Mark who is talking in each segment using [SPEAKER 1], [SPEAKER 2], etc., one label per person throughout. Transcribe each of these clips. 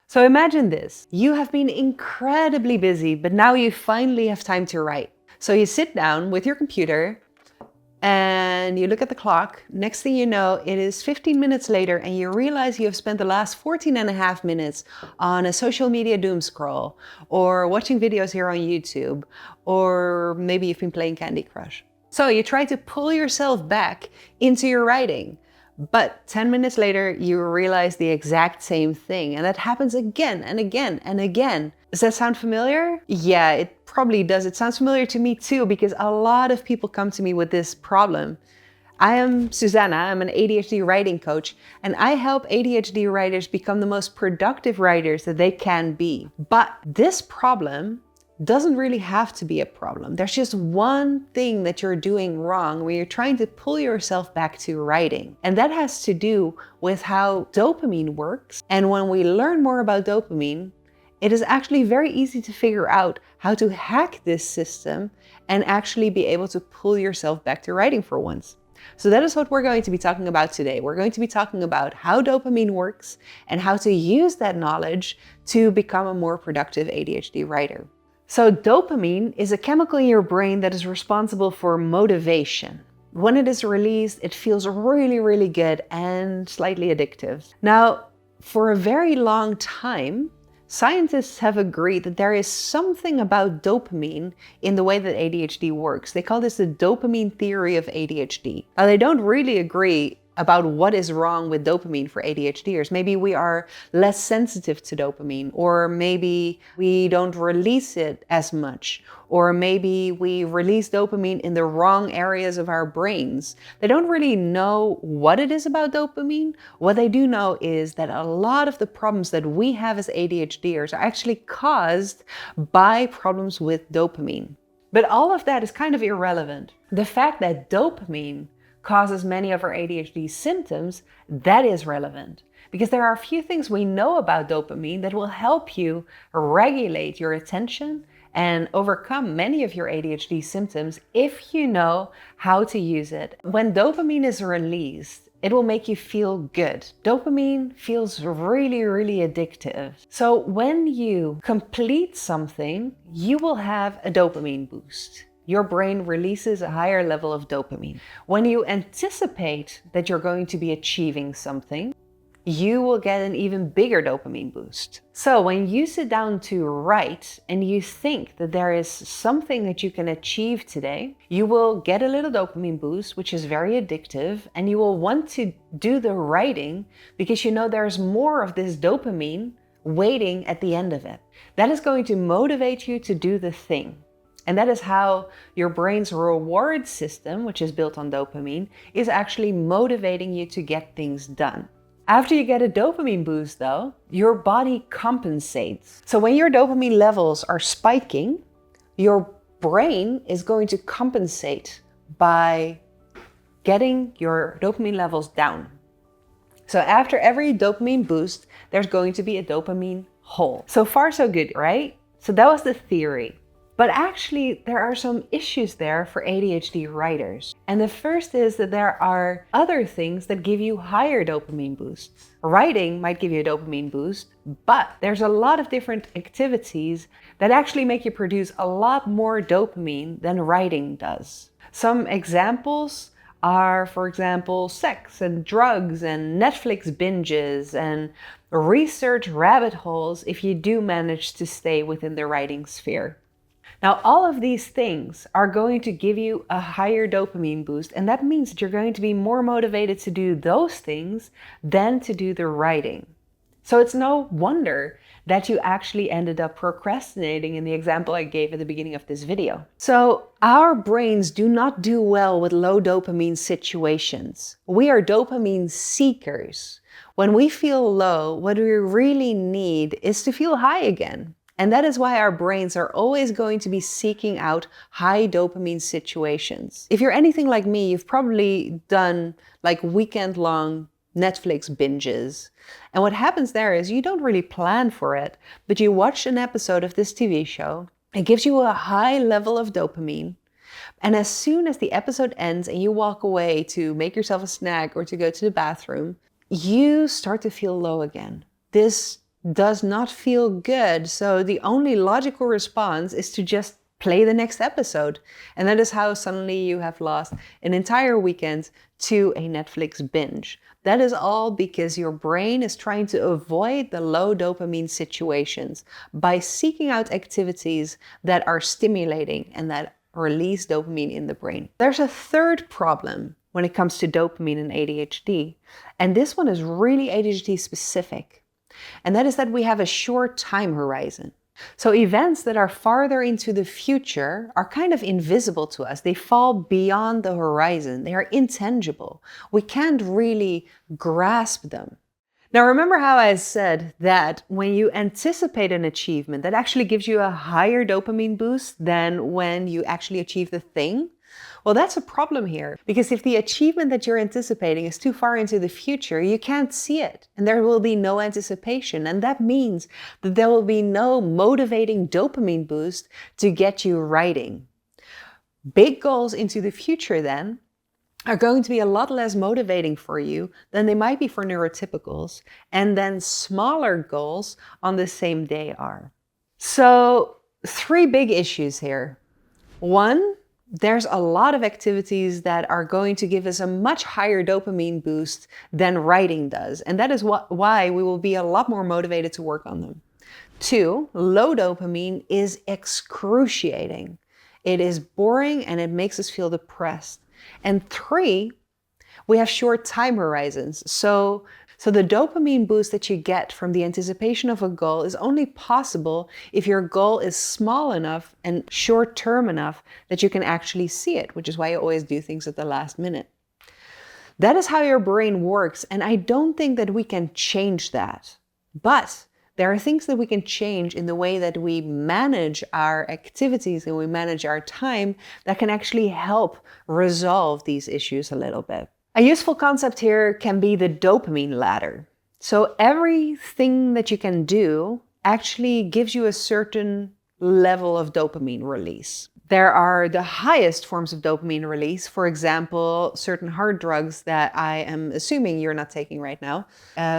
[SPEAKER 1] So imagine this. You have been incredibly busy, but now you finally have time to write. So you sit down with your computer and you look at the clock. Next thing you know, it is 15 minutes later and you realize you have spent the last 14 and a half minutes on a social media doom scroll or watching videos here on YouTube, or maybe you've been playing Candy Crush. So you try to pull yourself back into your writing. But 10 minutes later, you realize the exact same thing. And that happens again and again and again. Does that sound familiar? Yeah, it probably does. It sounds familiar to me too, because a lot of people come to me with this problem. I am Susanna, I'm an ADHD writing coach, and I help ADHD writers become the most productive writers that they can be. But this problem doesn't really have to be a problem. There's just one thing that you're doing wrong when you're trying to pull yourself back to writing. And that has to do with how dopamine works. And when we learn more about dopamine, it is actually very easy to figure out how to hack this system and actually be able to pull yourself back to writing for once. So that is what we're going to be talking about today. We're going to be talking about how dopamine works and how to use that knowledge to become a more productive ADHD writer. So dopamine is a chemical in your brain that is responsible for motivation. When it is released, it feels really, really good and slightly addictive. Now, for a very long time, scientists have agreed that there is something about dopamine in the way that ADHD works. They call this the dopamine theory of ADHD. Now, they don't really agree about what is wrong with dopamine for ADHDers. Maybe we are less sensitive to dopamine, or maybe we don't release it as much, or maybe we release dopamine in the wrong areas of our brains. They don't really know what it is about dopamine. What they do know is that a lot of the problems that we have as ADHDers are actually caused by problems with dopamine. But all of that is kind of irrelevant. The fact that dopamine causes many of our ADHD symptoms, that is relevant. Because there are a few things we know about dopamine that will help you regulate your attention and overcome many of your ADHD symptoms if you know how to use it. When dopamine is released, it will make you feel good. Dopamine feels really, really addictive. So when you complete something, you will have a dopamine boost. Your brain releases a higher level of dopamine. When you anticipate that you're going to be achieving something, you will get an even bigger dopamine boost. So when you sit down to write and you think that there is something that you can achieve today, you will get a little dopamine boost, which is very addictive, and you will want to do the writing because you know there's more of this dopamine waiting at the end of it. That is going to motivate you to do the thing. And that is how your brain's reward system, which is built on dopamine, is actually motivating you to get things done. After you get a dopamine boost though, your body compensates. So when your dopamine levels are spiking, your brain is going to compensate by getting your dopamine levels down. So after every dopamine boost, there's going to be a dopamine hole. So far so good, right? So that was the theory. But actually, there are some issues there for ADHD writers. And the first is that there are other things that give you higher dopamine boosts. Writing might give you a dopamine boost, but there's a lot of different activities that actually make you produce a lot more dopamine than writing does. Some examples are, for example, sex and drugs and Netflix binges and research rabbit holes if you do manage to stay within the writing sphere. Now, all of these things are going to give you a higher dopamine boost, and that means that you're going to be more motivated to do those things than to do the writing. So it's no wonder that you actually ended up procrastinating in the example I gave at the beginning of this video. So our brains do not do well with low dopamine situations. We are dopamine seekers. When we feel low, what we really need is to feel high again. And that is why our brains are always going to be seeking out high dopamine situations. If you're anything like me, you've probably done like weekend-long Netflix binges. And what happens there is you don't really plan for it, but you watch an episode of this TV show. It gives you a high level of dopamine. And as soon as the episode ends and you walk away to make yourself a snack or to go to the bathroom, you start to feel low again. This does not feel good. So the only logical response is to just play the next episode. And that is how suddenly you have lost an entire weekend to a Netflix binge. That is all because your brain is trying to avoid the low dopamine situations by seeking out activities that are stimulating and that release dopamine in the brain. There's a third problem when it comes to dopamine and ADHD, and this one is really ADHD specific. And that is that we have a short time horizon. So events that are farther into the future are kind of invisible to us. They fall beyond the horizon. They are intangible. We can't really grasp them. Now, remember how I said that when you anticipate an achievement, that actually gives you a higher dopamine boost than when you actually achieve the thing? Well, that's a problem here, because if the achievement that you're anticipating is too far into the future, you can't see it, and there will be no anticipation. And that means that there will be no motivating dopamine boost to get you writing. Big goals into the future then are going to be a lot less motivating for you than they might be for neurotypicals, and then smaller goals on the same day are. So 3 big issues here. 1, there's a lot of activities that are going to give us a much higher dopamine boost than writing does. And that is why we will be a lot more motivated to work on them. 2, low dopamine is excruciating. It is boring and it makes us feel depressed. And 3, we have short time horizons. So the dopamine boost that you get from the anticipation of a goal is only possible if your goal is small enough and short-term enough that you can actually see it, which is why you always do things at the last minute. That is how your brain works, and I don't think that we can change that. But there are things that we can change in the way that we manage our activities and we manage our time that can actually help resolve these issues a little bit. A useful concept here can be the dopamine ladder. So everything that you can do actually gives you a certain level of dopamine release. There are the highest forms of dopamine release, for example, certain hard drugs that I am assuming you're not taking right now.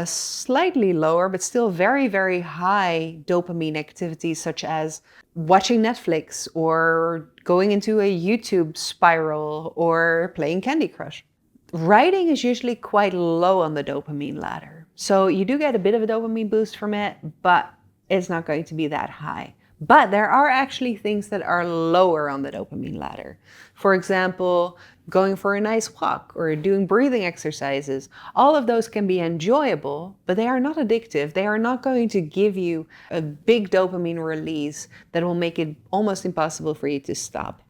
[SPEAKER 1] Slightly lower, but still very, very high dopamine activities such as watching Netflix or going into a YouTube spiral or playing Candy Crush. Writing is usually quite low on the dopamine ladder. So you do get a bit of a dopamine boost from it, but it's not going to be that high. But there are actually things that are lower on the dopamine ladder. For example, going for a nice walk or doing breathing exercises. All of those can be enjoyable, but they are not addictive. They are not going to give you a big dopamine release that will make it almost impossible for you to stop.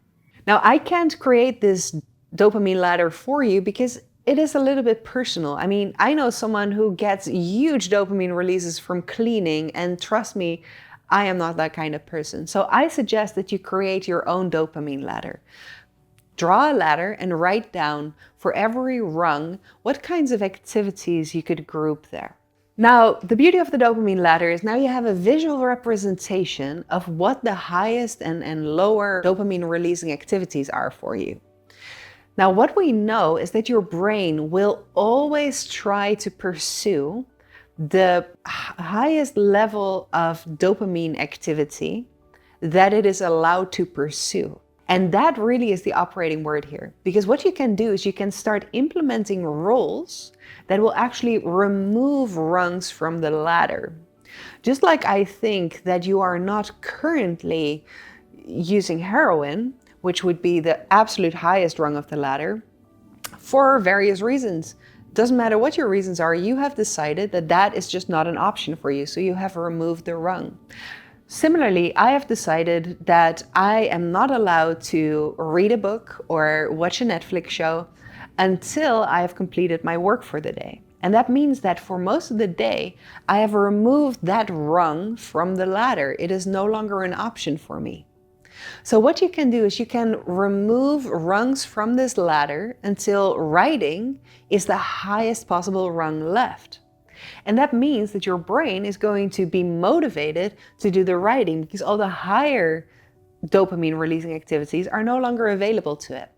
[SPEAKER 1] Now, I can't create this dopamine ladder for you because it is a little bit personal. I mean, I know someone who gets huge dopamine releases from cleaning, and trust me, I am not that kind of person. So I suggest that you create your own dopamine ladder. Draw a ladder and write down for every rung what kinds of activities you could group there. Now, the beauty of the dopamine ladder is now you have a visual representation of what the highest and lower dopamine releasing activities are for you. Now, what we know is that your brain will always try to pursue the highest level of dopamine activity that it is allowed to pursue. And that really is the operating word here. Because what you can do is you can start implementing rules that will actually remove rungs from the ladder. Just like I think that you are not currently using heroin, which would be the absolute highest rung of the ladder, for various reasons. Doesn't matter what your reasons are, you have decided that that is just not an option for you, so you have removed the rung. Similarly, I have decided that I am not allowed to read a book or watch a Netflix show until I have completed my work for the day. And that means that for most of the day, I have removed that rung from the ladder. It is no longer an option for me. So what you can do is you can remove rungs from this ladder until writing is the highest possible rung left. And that means that your brain is going to be motivated to do the writing because all the higher dopamine releasing activities are no longer available to it.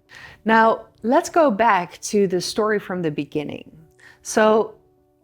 [SPEAKER 1] Now, let's go back to the story from the beginning. So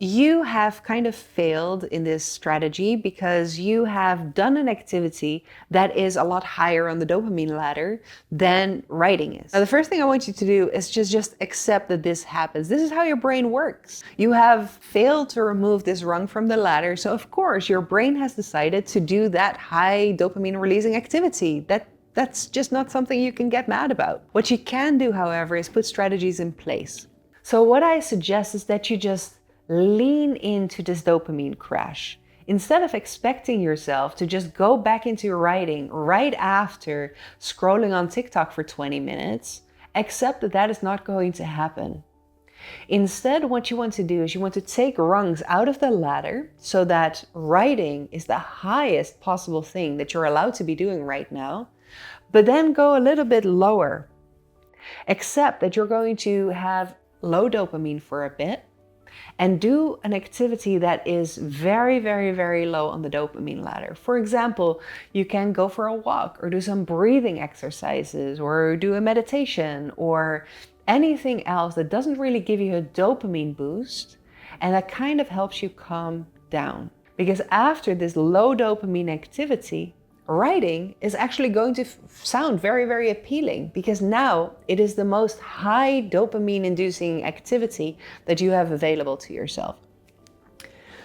[SPEAKER 1] you have kind of failed in this strategy because you have done an activity that is a lot higher on the dopamine ladder than writing is. Now, the first thing I want you to do is just accept that this happens. This is how your brain works. You have failed to remove this rung from the ladder, so of course your brain has decided to do that high dopamine releasing activity. That's just not something you can get mad about. What you can do, however, is put strategies in place. So what I suggest is that you just lean into this dopamine crash. Instead of expecting yourself to just go back into writing right after scrolling on TikTok for 20 minutes, accept that that is not going to happen. Instead, what you want to do is you want to take rungs out of the ladder so that writing is the highest possible thing that you're allowed to be doing right now, but then go a little bit lower. Accept that you're going to have low dopamine for a bit, and do an activity that is very, very, very low on the dopamine ladder. For example, you can go for a walk or do some breathing exercises or do a meditation or anything else that doesn't really give you a dopamine boost and that kind of helps you calm down. Because after this low dopamine activity, writing is actually going to sound very, very appealing because now it is the most high dopamine inducing activity that you have available to yourself.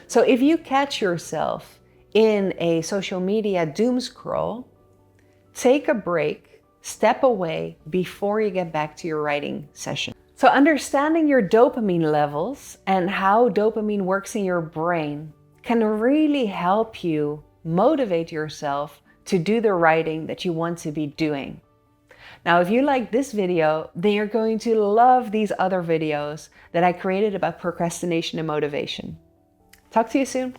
[SPEAKER 1] So if you catch yourself in a social media doom scroll, take a break, step away before you get back to your writing session. So understanding your dopamine levels and how dopamine works in your brain can really help you motivate yourself to do the writing that you want to be doing. Now, if you like this video, then you're going to love these other videos that I created about procrastination and motivation. Talk to you soon.